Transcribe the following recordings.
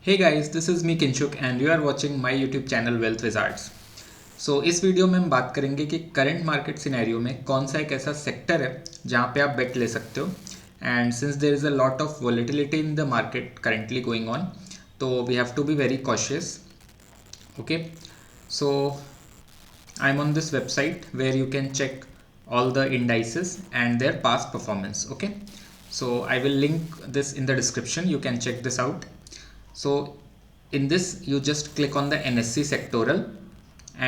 Hey guys, this is me Kinshuk and you are watching my YouTube channel Wealth Wizards. इस video में हम बात करेंगे कि करंट मार्केट सिनेरियो में कौन सा एक ऐसा सेक्टर है जहाँ पे आप बेट ले सकते हो and since there is a lot of volatility in the market currently going on तो we have to be very cautious. Okay, so I'm on this website where you can check all the indices and their past performance. Okay, so I will link this in the description, you can check this out. So in this you just click on the NSE sectoral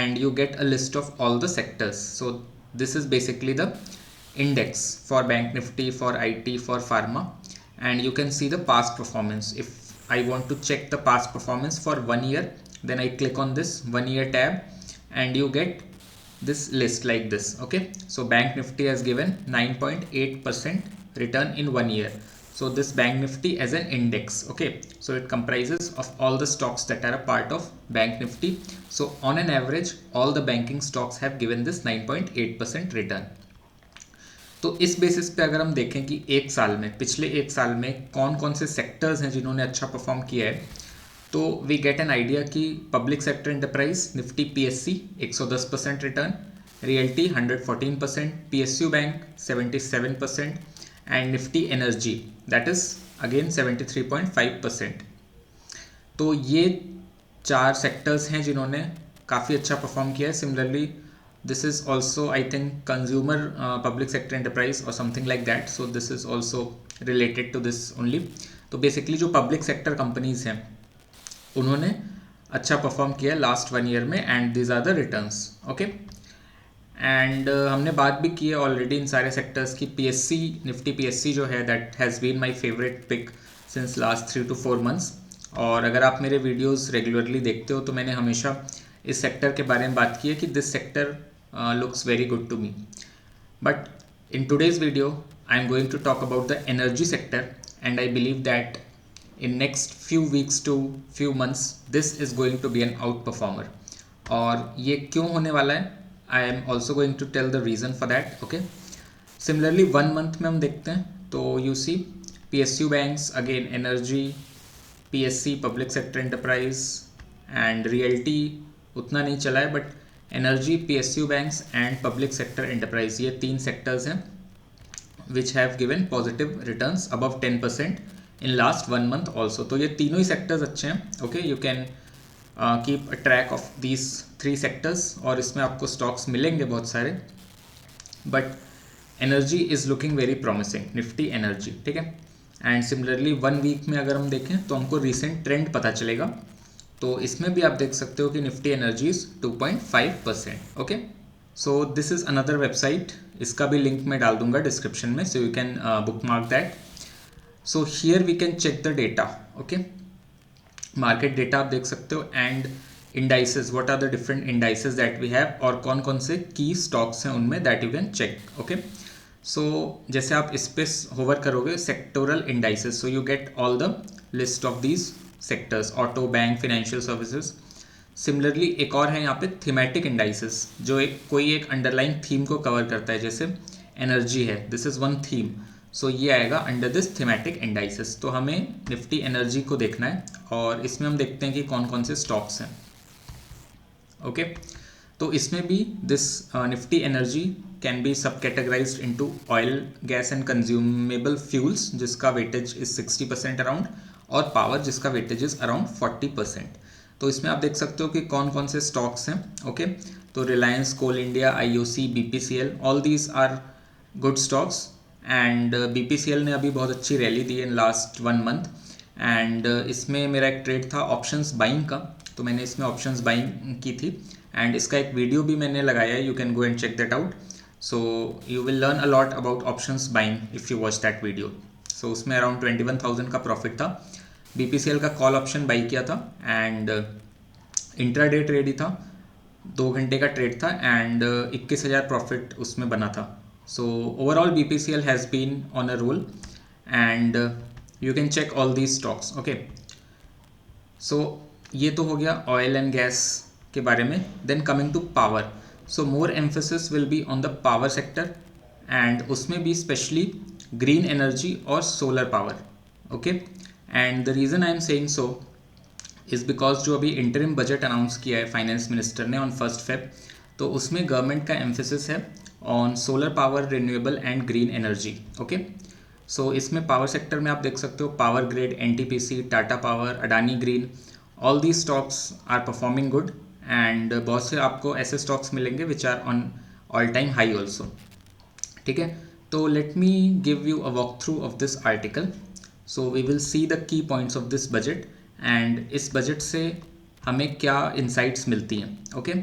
and you get a list of all the sectors. So this is basically the index for Bank Nifty, for IT, for pharma, and you can see the past performance. If I want to check the past performance for 1 year, then I click on this 1 year tab and you get this list like this. Okay, so Bank Nifty has given 9.8% return in 1 year. So this Bank Nifty as an index. Okay, so it comprises of all the stocks that are a part of Bank Nifty. So on an average all the banking stocks have given this 9.8% return. तो इस basis पे अगर हम देखें कि एक साल में, पिछले एक साल में कौन कौन से सेक्टर्स हैं जिन्होंने अच्छा परफॉर्म किया है, तो वी गेट एन आइडिया कि public sector enterprise Nifty PSC 110% return, realty 114%, PSU bank 77% and Nifty energy that is again 73.5%. तो ये चार सेक्टर्स हैं जिन्होंने काफ़ी अच्छा परफॉर्म किया है. Similarly this is also I think consumer public sector enterprise or something like that, so this is also related to this only. तो बेसिकली जो पब्लिक सेक्टर कंपनीज हैं उन्होंने अच्छा परफॉर्म किया लास्ट 1 ईयर में and these are the returns. Okay, and हमने बात भी की है ऑलरेडी इन सारे सेक्टर्स की. PSC निफ्टी PSC जो है that has been my favourite pick since last 3 to 4 months. और अगर आप मेरे वीडियोस रेगुलरली देखते हो तो मैंने हमेशा इस सेक्टर के बारे में बात की है कि this sector looks very good to me. But in today's video I am going to talk about the energy sector and I believe that in next few weeks to few months this is going to be an outperformer. और ये क्यों होने वाला है, I am also going to tell the reason for that. Okay, similarly 1 month में हम देखते हैं तो you see PSU banks again, energy, PSC public sector enterprise and realty उतना नहीं चला है, but energy, PSU banks and public sector enterprise ये तीन सेक्टर्स हैं which have given positive returns above 10% in last 1 month also. तो ये तीनों ही सेक्टर्स अच्छे हैं. Okay, you can keep a track of these 3 sectors और इसमें आपको स्टॉक्स मिलेंगे बहुत सारे. But energy is looking very promising, Nifty energy. ठीक है, एंड सिमिलरली 1 वीक में अगर हम देखें तो हमको रिसेंट ट्रेंड पता चलेगा. तो इसमें भी आप देख सकते हो कि Nifty energies 2.5%. Okay, so this is another website, इसका भी लिंक मैं डाल दूंगा डिस्क्रिप्शन में, so you can bookmark that. So here we can check the data. Okay, market data आप देख सकते हो and indices, what are the different indices that we have और कौन कौन से की स्टॉक्स हैं उनमें, that you can check. Okay, so जैसे आप इस पे होवर करोगे sectoral indices, so you get all the list of these sectors, auto, bank, financial services. Similarly एक और है यहाँ पे थीमेटिक इंडाइसेस जो कोई एक अंडरलाइन थीम को कवर करता है, जैसे एनर्जी है, दिस इज़ वन थीम, सो ये आएगा अंडर दिस थीमेटिक इंडाइसेस. तो हमें निफ्टी एनर्जी को देखना है और इसमें हम देखते हैं कि कौन कौन से स्टॉक्स हैं. ओके, तो इसमें भी this Nifty energy can be sub categorized into oil, gas and consumable fuels जिसका वेटेज इज 60% अराउंड, और पावर जिसका वेटेज इज अराउंड 40%. तो इसमें आप देख सकते हो कि कौन कौन से स्टॉक्स हैं. ओके, तो Reliance, Coal India, IOC, BPCL, all these are good stocks and BPCL ने अभी बहुत अच्छी रैली दी इन लास्ट 1 month. एंड इसमें मेरा एक ट्रेड था ऑप्शंस बाइंग का, तो मैंने इसमें ऑप्शंस बाइंग की थी एंड इसका एक वीडियो भी मैंने लगाया है, you can go and check that out. So you will learn a lot about options buying if you watch that video. So उसमें अराउंड 21,000 का प्रॉफिट था. BPCL का कॉल ऑप्शन बाई किया था एंड इंट्राडे ट्रेड ही था, 2 घंटे का trade था एंड 21,000 प्रॉफिट उसमें बना था. So overall BPCL has been on a roll and you can check all these stocks. Okay, so ये तो हो गया ऑयल एंड गैस के बारे में. Then coming to power, so more emphasis will be on the power sector and उसमें भी specially green energy और solar power. Okay, and the reason I am saying so, is because जो अभी interim budget announce किया है finance minister ने on 1 Feb, तो उसमें गवर्नमेंट का एम्फेसिस है on solar power, renewable and green energy. Okay, so इसमें पावर सेक्टर में आप देख सकते हो power grid, NTPC, Tata power, Adani green, all the stocks are performing good and बहुत से आपको ऐसे स्टॉक्स मिलेंगे which are on all time high also. ठीक है, तो let me give you a walk through of this article. So we will see the key points of this budget and इस budget से हमें क्या इंसाइट्स मिलती हैं। Okay,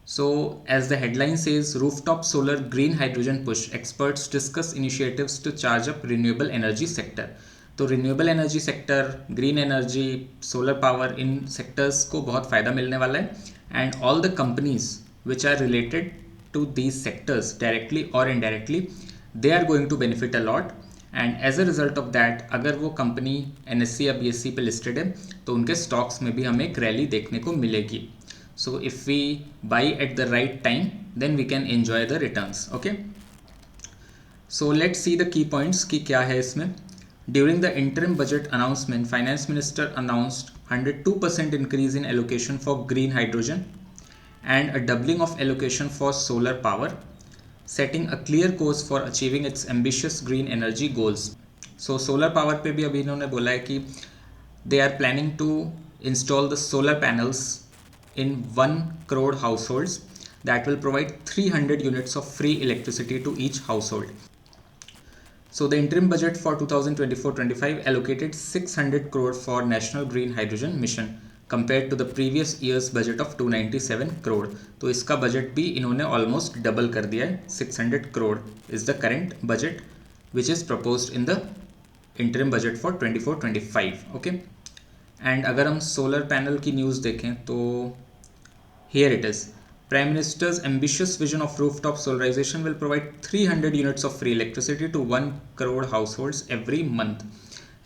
so as the headline says, rooftop solar green hydrogen push, experts discuss initiatives to charge up renewable energy sector। तो renewable energy sector, green energy, solar power, इन sectors को बहुत फ़ायदा मिलने वाला है and all the companies which are related to these sectors directly और indirectly they are going to benefit a lot and as a result of that अगर वो कंपनी NSE या BSE पे लिस्टेड है तो उनके स्टॉक्स में भी हमें एक रैली देखने को मिलेगी। So if we buy at the right time, then we can enjoy the returns. Okay. So let's see the key points कि क्या है इसमें। During the interim budget announcement, Finance Minister announced 102% increase in allocation for green hydrogen and a doubling of allocation for solar power, setting a clear course for achieving its ambitious green energy goals. So solar power पे भी अभी इन्होंने बोला है कि they are planning to install the solar panels in 1 crore households that will provide 300 units of free electricity to each household. So the interim budget for 2024-25 allocated 600 crore for National Green Hydrogen Mission compared to the previous year's budget of 297 crore. तो इसका budget भी इन्होंने almost double कर दिया है। 600 crore is the current budget which is proposed in the interim budget for 24-25. Okay. And अगर हम solar panel की न्यूज़ देखें तो here it is. Prime Minister's ambitious vision of rooftop solarization will provide 300 units of free electricity to 1 crore households every month,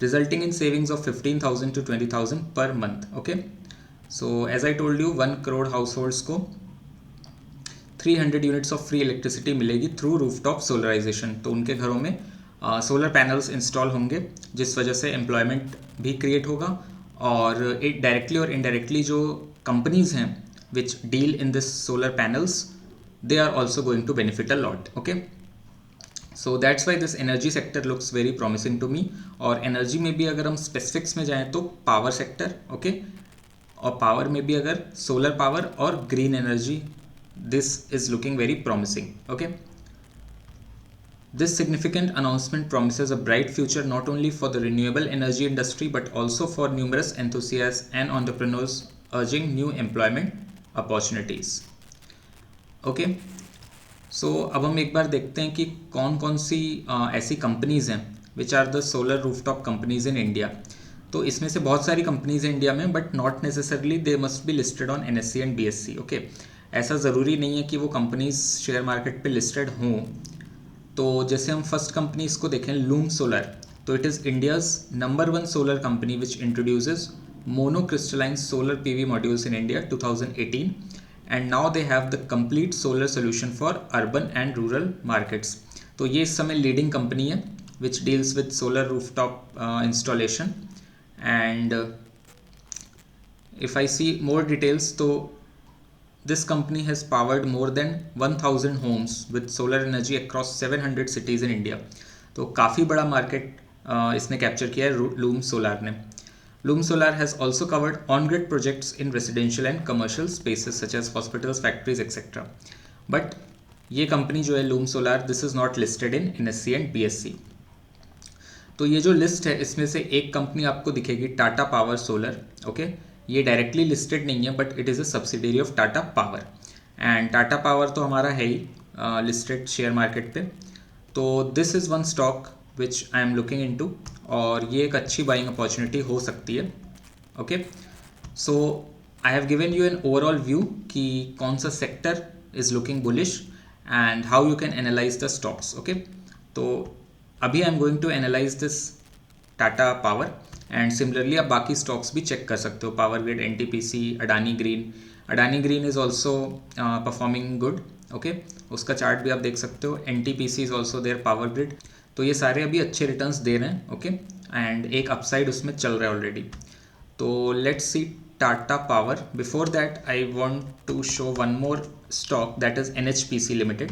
resulting in savings of 15,000 to 20,000 per month. Okay, so as I told you 1 crore households को 300 units of free electricity मिलेगी through rooftop solarization। तो उनके घरों में solar panels install होंगे जिस वजह से एम्प्लॉयमेंट भी क्रिएट होगा और डायरेक्टली और इनडायरेक्टली जो कंपनीज हैं which deal in this solar panels, they are also going to benefit a lot. Okay, so that's why this energy sector looks very promising to me। और energy में भी अगर हम स्पेसिफिक्स में जाएं तो पावर सेक्टर, ओके, और power में भी अगर सोलर पावर और green energy, this is looking very promising. Okay, this significant announcement promises a bright future not only for the renewable energy industry but also for numerous enthusiasts and entrepreneurs urging new employment opportunities. Okay, so अब हम एक बार देखते हैं कि कौन कौन सी ऐसी companies हैं which are the solar rooftop companies in India. तो इसमें से बहुत सारी कंपनीज़ हैं इंडिया में but not necessarily they must be listed on NSE and BSE। Okay, ऐसा ज़रूरी नहीं है कि वो कंपनीज़ शेयर मार्केट पे लिस्टेड हों। तो जैसे हम फर्स्ट कंपनी इसको देखें, लूम सोलर, तो it is India's number 1 solar company which introduces monocrystalline solar PV modules in India 2018 and now they have the complete solar solution for urban and rural markets। तो ये इस समय leading company है which deals with solar rooftop installation and if I see more details तो this company has powered more than 1000 homes with solar energy across 700 cities in India। तो काफ़ी बड़ा market इसने कैप्चर किया है लूम सोलार ने। Loom Solar has also covered on-grid projects in residential and commercial spaces such as hospitals, factories, etc. But ये company जो है Loom Solar, this is not listed in NSE and BSE। तो ये जो list है इसमें से एक कंपनी आपको दिखेगी टाटा पावर सोलर। ओके, ये डायरेक्टली लिस्टेड नहीं है but it is a subsidiary of Tata power and Tata power तो हमारा है ही लिस्टेड शेयर मार्केट पे। तो this is one stock which I am looking into और ये एक अच्छी बाइंग अपॉर्चुनिटी हो सकती है। Okay, so I have given you an overall view कि कौन सा sector is looking bullish and how you can analyse the stocks. Okay, तो अभी I am going to analyse this Tata power and similarly आप बाकी स्टॉक्स भी check कर सकते हो, power grid, NTPC, Adani green. Adani green is also performing good. Okay, उसका chart भी आप देख सकते हो। NTPC is also there, power grid. तो ये सारे अभी अच्छे रिटर्न्स दे रहे हैं। ओके, एंड एक अपसाइड उसमें चल रहा है ऑलरेडी। तो let's see Tata power. Before that I want to show one more stock that is NHPC limited.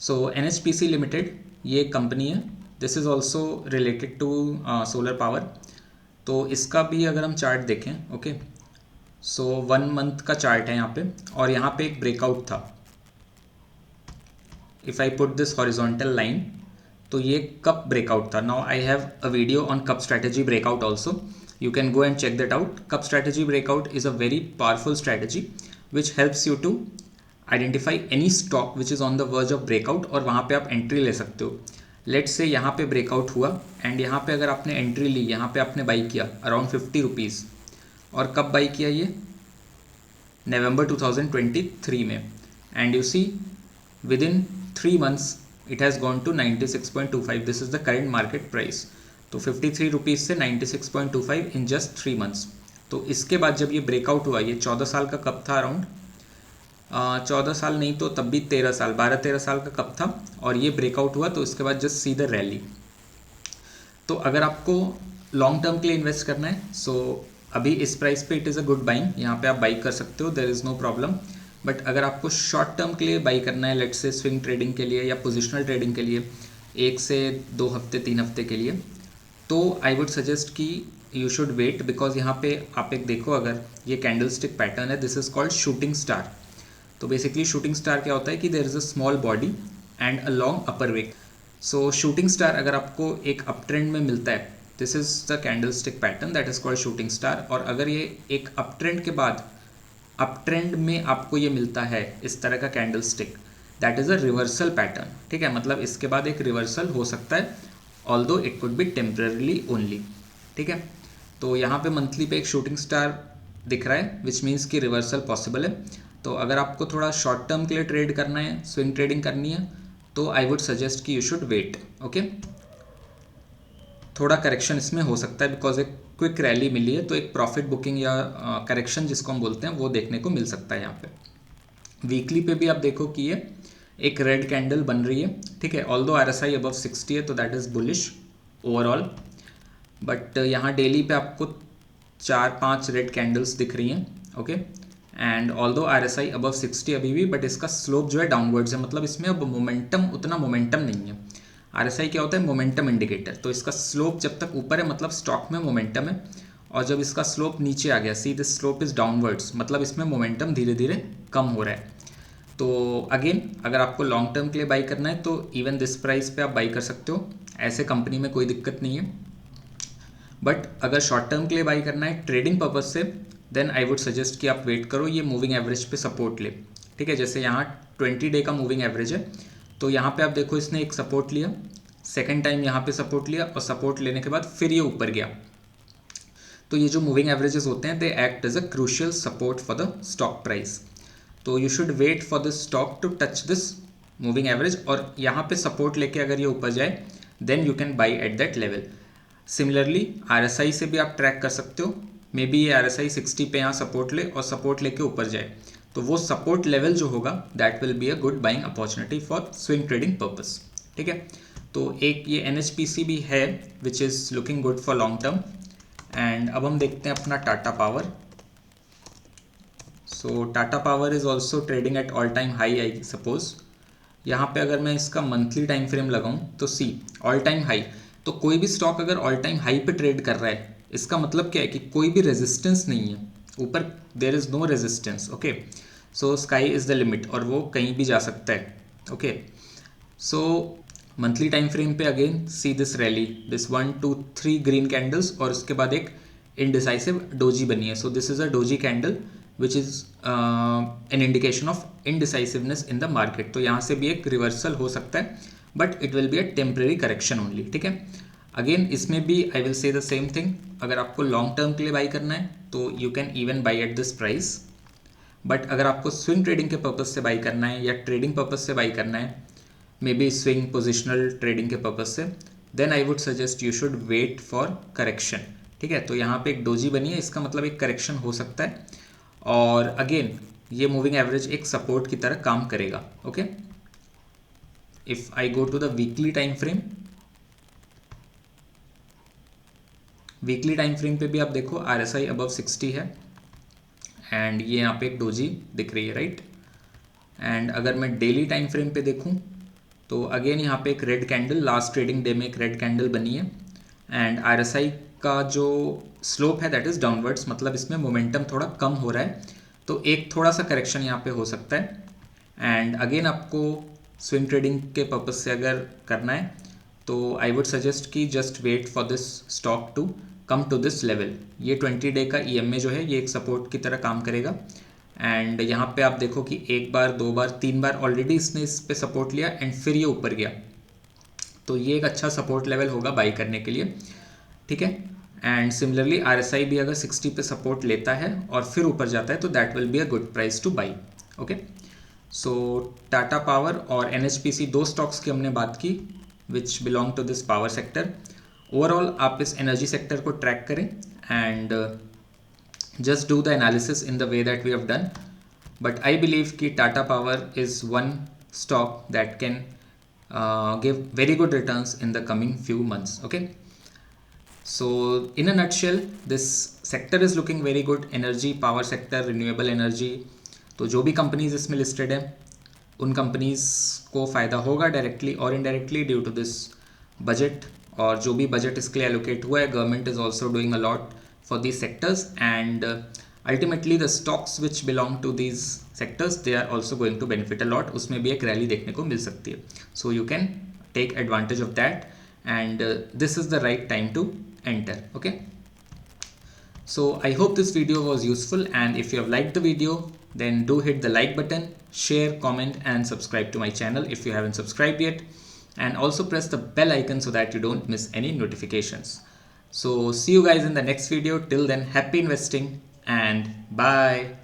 So NHPC limited ये कंपनी है. This is also related to solar power. तो इसका भी अगर हम चार्ट देखें, ओके, सो 1 मंथ का chart है यहाँ पे, और यहाँ पे एक ब्रेकआउट था. If I put this horizontal line, तो ये कप ब्रेकआउट था. Now I have a video on cup strategy breakout also. You can go and check that out. Cup strategy breakout is a very powerful strategy which helps you to identify any stock which is on the verge of breakout, और वहाँ पे आप entry ले सकते हो. Let's say यहाँ पे breakout हुआ एंड यहाँ पे अगर आपने एंट्री ली, यहाँ पे आपने बाई किया अराउंड 50 रुपीज़. और कब बाई किया ये? नवंबर 2023 में. And you see within 3 months it has gone to 96.25. this is the current market price. तो 53 रुपीज़ से 96.25 इन जस्ट 3 months. तो इसके बाद जब ये ब्रेकआउट हुआ, ये 14 साल का कब था अराउंड, 14 साल नहीं तो तब भी 13 साल, 12-13 साल का कब था, और ये ब्रेकआउट हुआ. तो इसके बाद जस्ट सी द रैली. तो अगर आपको लॉन्ग टर्म के लिए इन्वेस्ट करना है, सो अभी इस प्राइस पे it is a good buying. यहाँ पे आप बाई कर सकते हो, there is no problem. But अगर आपको शॉर्ट टर्म के लिए बाई करना है, लेट्स से स्विंग ट्रेडिंग के लिए या पोजिशनल ट्रेडिंग के लिए, 1 से 2 हफ्ते 3 हफ्ते के लिए, तो आई वुड सजेस्ट कि यू शुड वेट. बिकॉज यहाँ पे आप एक देखो, अगर ये कैंडल स्टिक पैटर्न है, this is called shooting star. तो बेसिकली शूटिंग स्टार क्या होता है कि there is a small body and a long upper wick. So shooting star अगर आपको एक अप ट्रेंड में मिलता है, this is the candlestick pattern that is called shooting star. और अगर ये एक अप ट्रेंड के बाद अप ट्रेंड में आपको ये मिलता है इस तरह का candle stick, that is a reversal pattern. ठीक है, मतलब इसके बाद एक रिवर्सल हो सकता है, although it could be temporarily only. ठीक है, तो यहाँ पे मंथली पे एक शूटिंग स्टार दिख रहा है विच मीन्स कि रिवर्सल पॉसिबल है. तो अगर आपको थोड़ा शॉर्ट टर्म के लिए ट्रेड करना है, स्विंग ट्रेडिंग करनी है, तो आई वुड सजेस्ट कि यू शुड वेट. ओके, थोड़ा करेक्शन इसमें हो सकता है बिकॉज एक क्विक रैली मिली है, तो एक प्रॉफिट बुकिंग या करेक्शन जिसको हम बोलते हैं वो देखने को मिल सकता है यहाँ पे. वीकली पे भी आप देखो कि ये एक रेड कैंडल बन रही है. ठीक है, ऑल्दो RSI अबव 60 है, तो that is bullish overall. But यहाँ डेली पे आपको 4-5 रेड कैंडल्स दिख रही हैं. Okay, and although RSI above 60 अभी भी, बट इसका स्लोप जो है डाउनवर्ड्स है. मतलब इसमें अब मोमेंटम, उतना मोमेंटम नहीं है. RSI क्या होता है? Momentum indicator. तो इसका स्लोप जब तक ऊपर है मतलब स्टॉक में मोमेंटम है, और जब इसका स्लोप नीचे आ गया, see this slope is downwards, मतलब इसमें मोमेंटम धीरे धीरे कम हो रहा है. तो अगेन अगर आपको लॉन्ग टर्म के लिए बाई करना है, तो इवन दिस प्राइस पे आप बाई कर सकते हो, ऐसे कंपनी में कोई दिक्कत नहीं है. बट अगर शॉर्ट टर्म के लिए बाई करना है ट्रेडिंग पर्पज से, देन आई वुड सजेस्ट कि आप वेट करो, ये मूविंग एवरेज पे सपोर्ट ले. ठीक है, जैसे यहाँ 20 डे का मूविंग एवरेज है, तो यहाँ पे आप देखो इसने एक सपोर्ट लिया, सेकेंड टाइम यहाँ पे सपोर्ट लिया, और सपोर्ट लेने के बाद फिर ये ऊपर गया. तो ये जो मूविंग एवरेजेस होते हैं, they act as a crucial support for the stock price. तो you should wait for this stock to touch this moving average, और यहाँ पे सपोर्ट लेके अगर ये ऊपर जाए, then you can buy at that level. Similarly RSI से भी आप ट्रैक कर सकते हो. मे बी ये RSI 60 पे यहाँ सपोर्ट ले और सपोर्ट लेके ऊपर जाए, तो वो सपोर्ट लेवल जो होगा that will be a good buying opportunity for swing trading purpose. ठीक है, तो एक ये NHPC भी है which is looking good for long term. And अब हम देखते हैं अपना Tata power. So Tata power is also trading at all time high, I suppose. यहाँ पे अगर मैं इसका मंथली टाइम फ्रेम लगाऊं, तो सी ऑल टाइम हाई. तो कोई भी स्टॉक अगर ऑल टाइम हाई पे ट्रेड कर रहा है, इसका मतलब क्या है कि कोई भी रेजिस्टेंस नहीं है ऊपर, there is no resistance. Okay, so sky is the limit, और वो कहीं भी जा सकता है. Okay, so monthly time frame पे again see this rally, this 1 2 3 green candles, और उसके बाद एक इनडिसाइसिव डोजी बनी है. So this is a doji candle which is an indication of indecisiveness in the market. तो यहाँ से भी एक रिवर्सल हो सकता है, but it will be a temporary correction only. ठीक है, अगेन इसमें भी I will say the same thing. अगर आपको लॉन्ग टर्म के लिए बाई करना है, तो you can even buy at this price. But अगर आपको स्विंग ट्रेडिंग के पर्पज़ से बाई करना है या ट्रेडिंग पर्पज़ से बाई करना है, maybe swing positional trading के पर्पज़ से, then I would suggest you should wait for correction. ठीक है, तो यहाँ पे एक डोजी बनी है, इसका मतलब एक करेक्शन हो सकता है, और अगेन ये मूविंग एवरेज एक सपोर्ट की तरह काम करेगा. Okay, if I go to the weekly time frame, weekly time frame पे भी आप देखो RSI अबव 60 है एंड ये यहाँ पे एक डोजी दिख रही है, राइट। एंड अगर मैं डेली टाइम फ्रेम पे देखूँ तो अगेन यहाँ पे एक red candle, last trading day में एक रेड कैंडल बनी है एंड RSI का जो स्लोप है दैट इज़ डाउनवर्ड्स, मतलब इसमें मोमेंटम थोड़ा कम हो रहा है, तो एक थोड़ा सा करेक्शन यहाँ पे हो सकता है। एंड अगेन आपको स्विंग ट्रेडिंग के पर्पज से अगर करना है तो आई वुड सजेस्ट कि just wait for this stock to come to this level. ये 20 डे का EMA जो है ये एक सपोर्ट की तरह काम करेगा एंड यहाँ पे आप देखो कि एक बार, दो बार, तीन बार ऑलरेडी इसने इस पे सपोर्ट लिया एंड फिर ये ऊपर गया, तो ये एक अच्छा सपोर्ट लेवल होगा बाई करने के लिए, ठीक है। एंड सिमिलरली RSI भी अगर 60 पे सपोर्ट लेता है और फिर ऊपर जाता है तो that will be a good price to buy. Okay, so Tata power और NHPC दो स्टॉक्स की हमने बात की which belong to this power sector. Overall आप इस एनर्जी सेक्टर को ट्रैक करें and just do the analysis in the way that we have done, but I believe ki Tata Power is one stock that can give very good returns in the coming few months. Okay, so in a nutshell this sector is looking very good, energy, power sector, renewable energy। तो जो भी companies इसमें listed है उन companies को फ़ायदा होगा directly और indirectly due to this budget, और जो भी बजट इसके लिए एलोकेट हुआ है government is also doing a lot for these sectors and ultimately the stocks which belong to these sectors they are also going to benefit a lot। उसमें भी एक रैली देखने को मिल सकती है, so you can take advantage of that and this is the right time to enter। Okay, so I hope this video was useful and if you have liked the video then do hit the like button, share, comment and subscribe to my channel if you haven't subscribed yet, and also press the bell icon so that you don't miss any notifications। So see you guys in the next video. Till then, happy investing and bye.